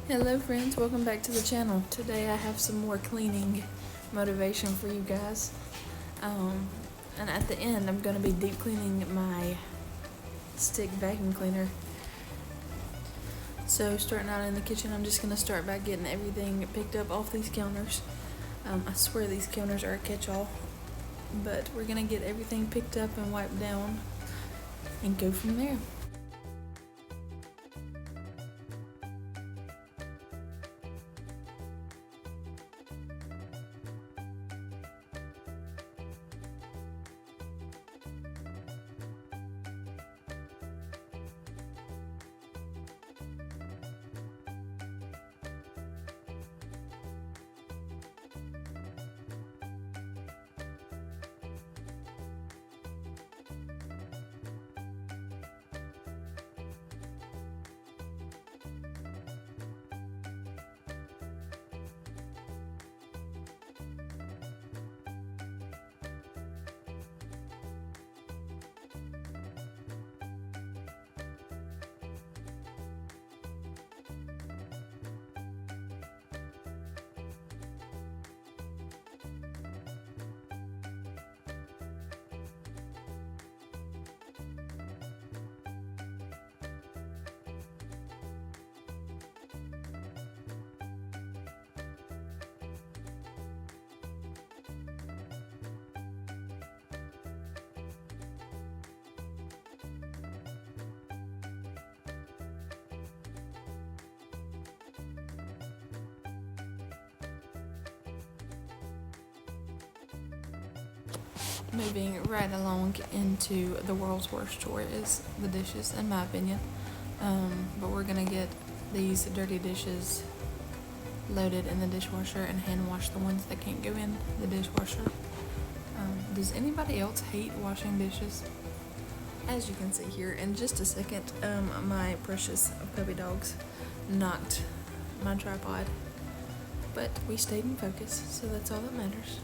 Hello friends, welcome back to the channel. Today I have some more cleaning motivation for you guys. And at the end I'm going to be deep cleaning my stick vacuum cleaner. So starting out in the kitchen, I'm just going to start by getting everything picked up off these counters. I swear these counters are a catch-all, but we're going to get everything picked up and wiped down and go from there. Moving right along into the world's worst chore is the dishes, in my opinion. But we're gonna get these dirty dishes loaded in the dishwasher and hand wash the ones that can't go in the dishwasher. Does anybody else hate washing dishes? As you can see here, in just a second, my precious puppy dogs knocked my tripod, but we stayed in focus, so that's all that matters.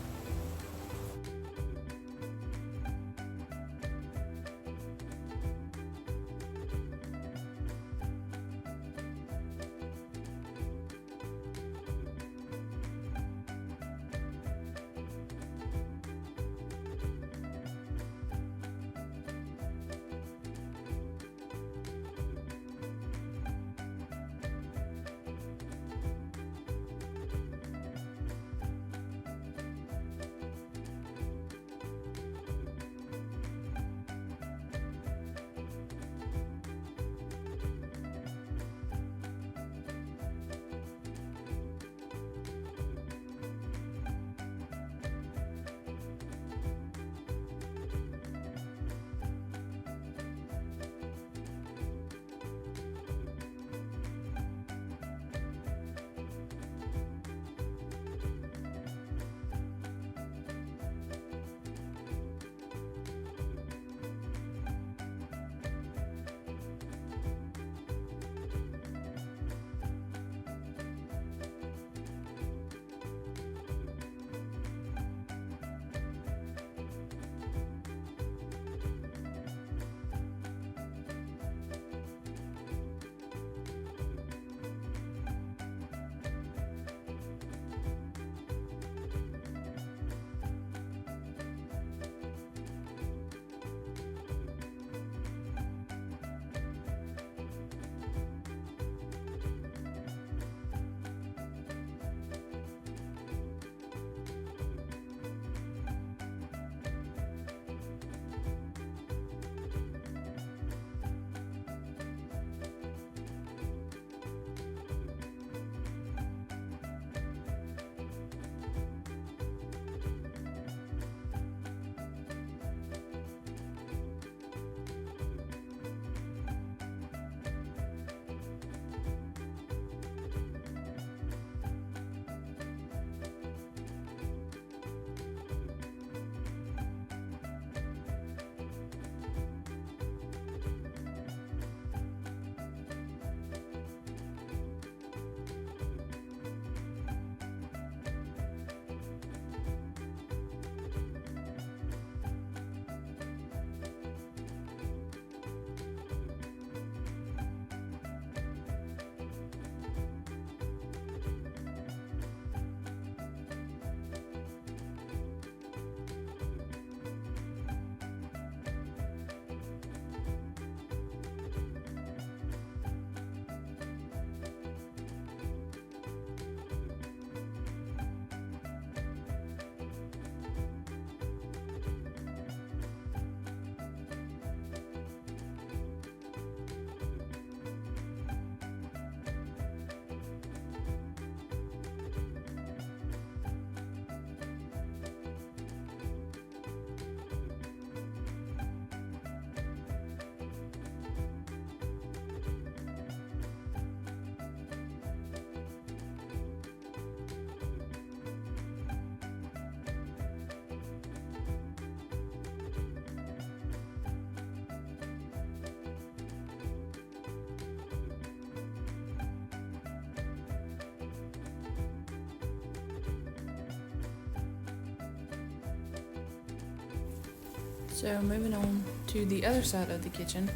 So moving on to the other side of the kitchen,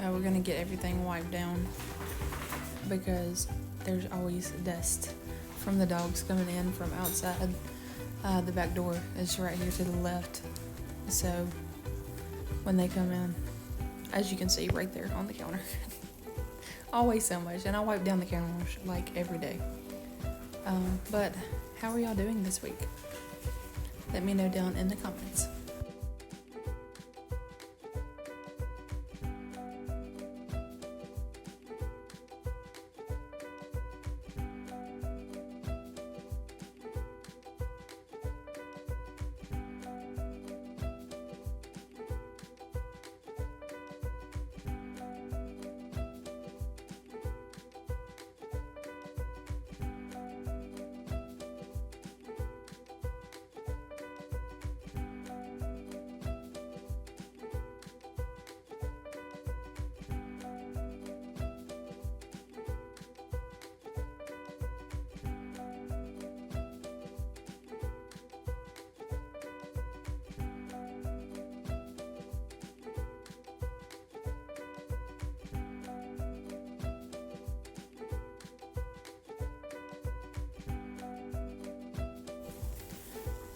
we're gonna get everything wiped down because there's always dust from the dogs coming in from outside. The back door is right here to the left, so when they come in, as you can see right there on the counter, always so much, and I wipe down the counters like every day. But how are y'all doing this week? Let me know down in the comments.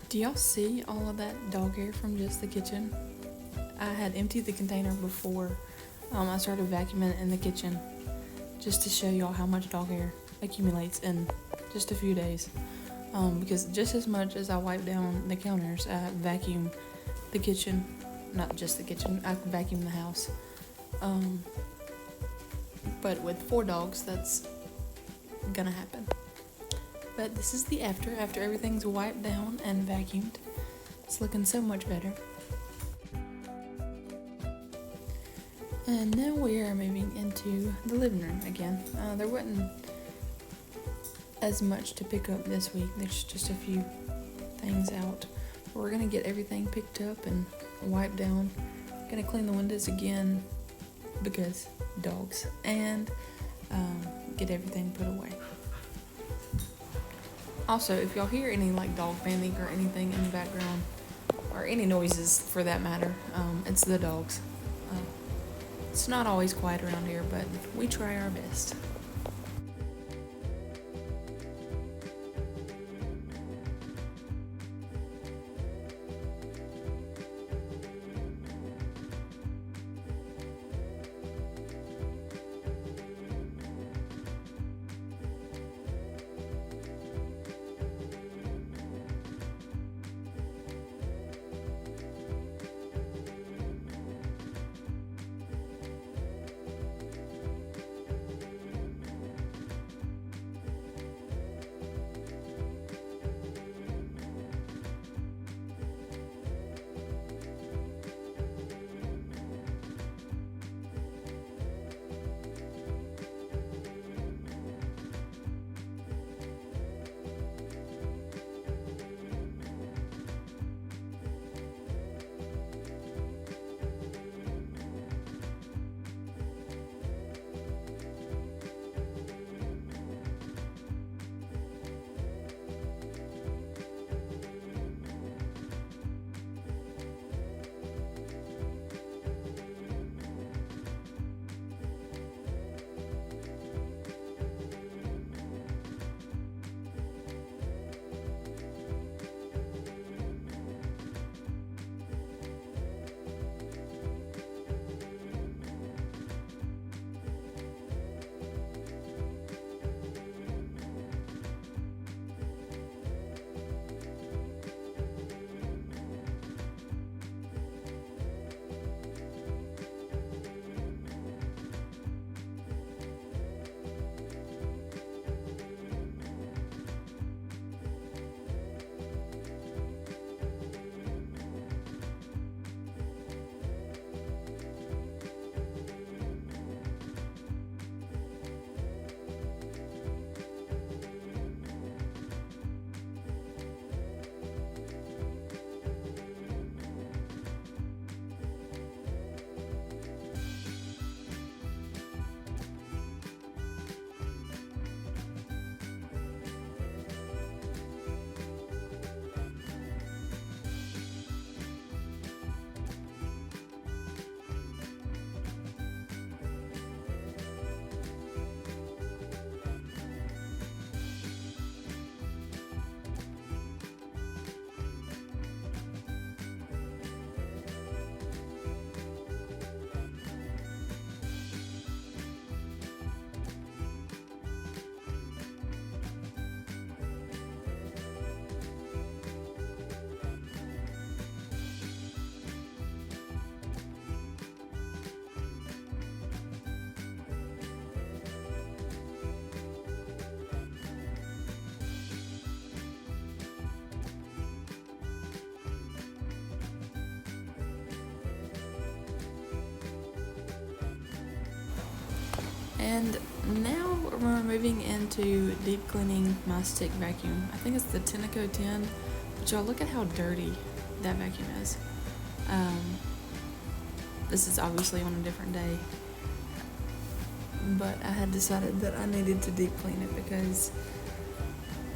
Do y'all see all of that dog hair from just the kitchen? I had emptied the container before I started vacuuming in the kitchen, just to show y'all how much dog hair accumulates in just a few days. Because just as much as I wipe down the counters, I vacuum the kitchen. Not just the kitchen, I vacuum the house. But with 4 dogs, that's gonna happen. But this is the after everything's wiped down and vacuumed. It's looking so much better. And now we are moving into the living room again. There wasn't as much to pick up this week. There's just a few things out. But we're gonna get everything picked up and wiped down. Gonna clean the windows again because dogs, and get everything put away. Also, if y'all hear any like dog panic or anything in the background, or any noises for that matter, it's the dogs. It's not always quiet around here, but we try our best. And now we're moving into deep cleaning my stick vacuum. I think it's the Tenneco 10, but y'all look at how dirty that vacuum is. This is obviously on a different day, but I had decided that I needed to deep clean it because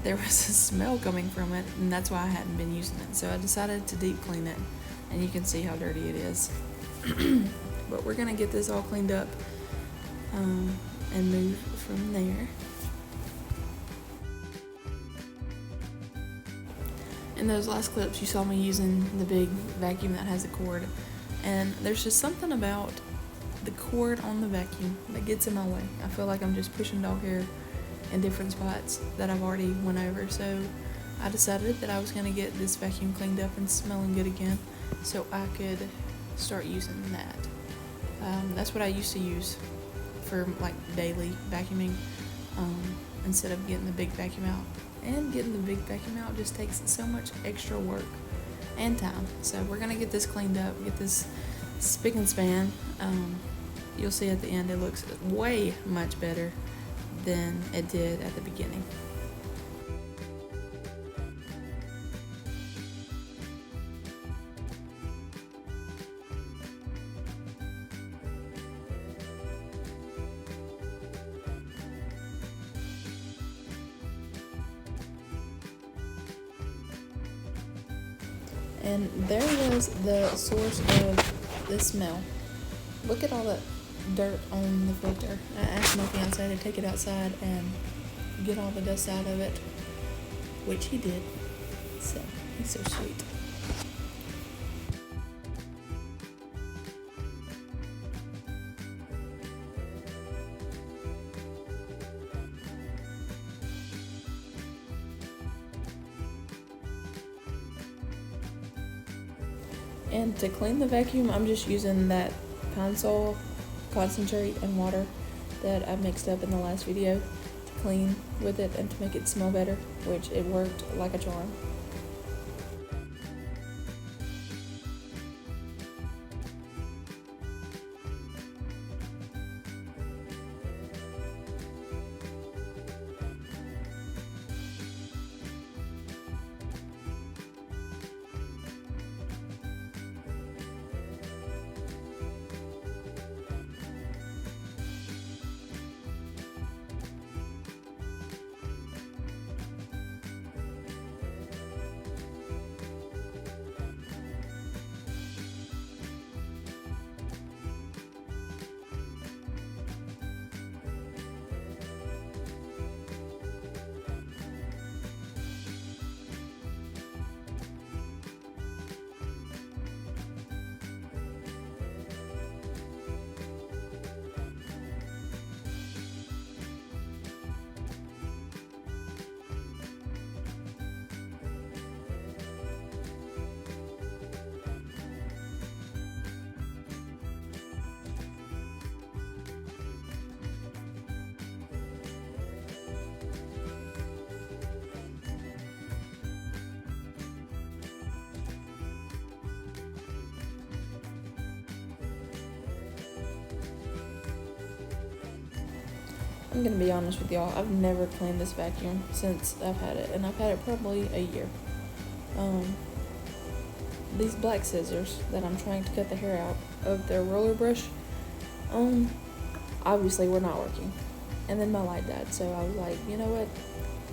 there was a smell coming from it, and that's why I hadn't been using it. So I decided to deep clean it, and you can see how dirty it is. But we're gonna get this all cleaned up and move from there. In those last clips, you saw me using the big vacuum that has a cord, and there's just something about the cord on the vacuum that gets in my way. I feel like I'm just pushing dog hair in different spots that I've already went over, so I decided that I was going to get this vacuum cleaned up and smelling good again so I could start using that. That's what I used to use for like daily vacuuming, instead of getting the big vacuum out. And getting the big vacuum out just takes so much extra work and time. So we're gonna get this cleaned up, get this spick and span. You'll see at the end it looks way much better than it did at the beginning. And there was the source of the smell. Look at all that dirt on the filter. I asked my fiance to take it outside and get all the dust out of it, which he did. So, he's so sweet. And to clean the vacuum, I'm just using that Pine Sol concentrate and water that I mixed up in the last video to clean with it and to make it smell better, which it worked like a charm. I'm gonna be honest with y'all, I've never cleaned this vacuum since I've had it, and I've had it probably a year. These black scissors that I'm trying to cut the hair out of their roller brush, obviously were not working. And then my light died, so I was like, you know what?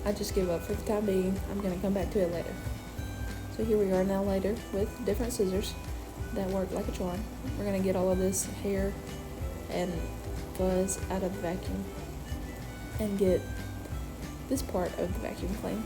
I just give up for the time being. I'm gonna come back to it later. So here we are now later with different scissors that work like a charm. We're gonna get all of this hair and fuzz out of the vacuum and get this part of the vacuum clean.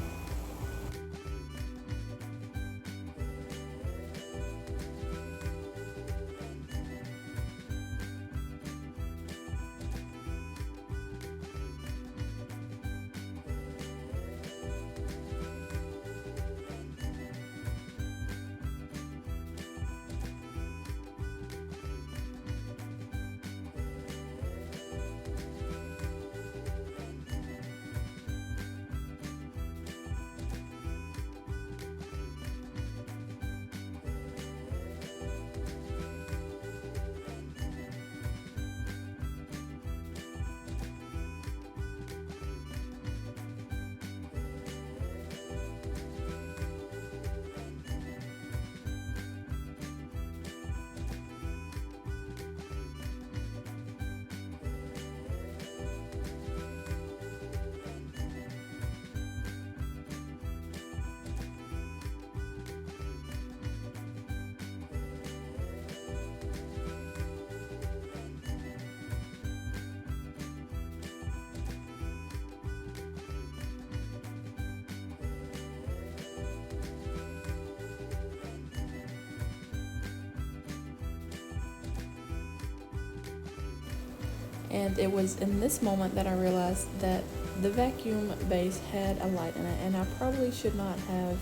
And it was in this moment that I realized that the vacuum base had a light in it, and I probably should not have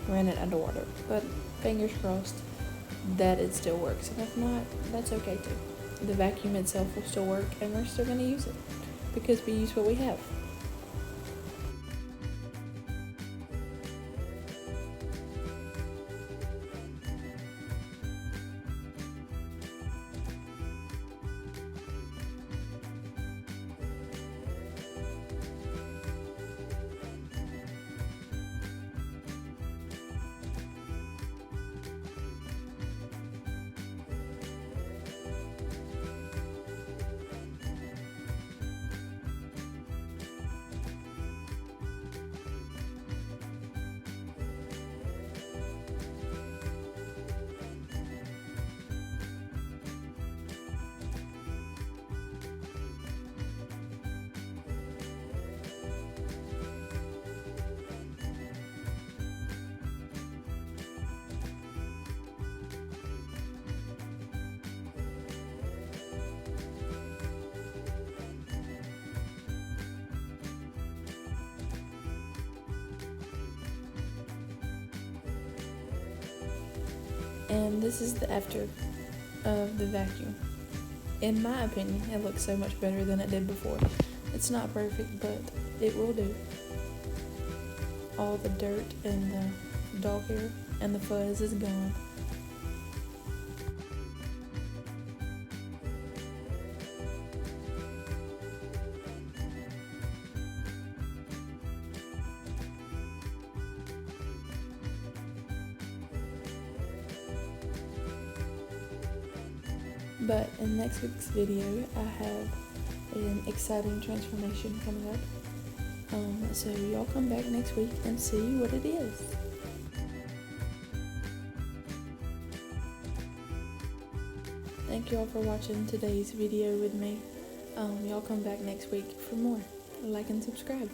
ran it underwater. But fingers crossed that it still works, and if not, that's okay too. The vacuum itself will still work, and we're still going to use it because we use what we have. And this is the after of the vacuum. In my opinion, it looks so much better than it did before. It's not perfect, but it will do. All the dirt and the dog hair and the fuzz is gone. But in next week's video, I have an exciting transformation coming up. So y'all come back next week and see what it is. Thank y'all for watching today's video with me. Y'all come back next week for more. Like and subscribe.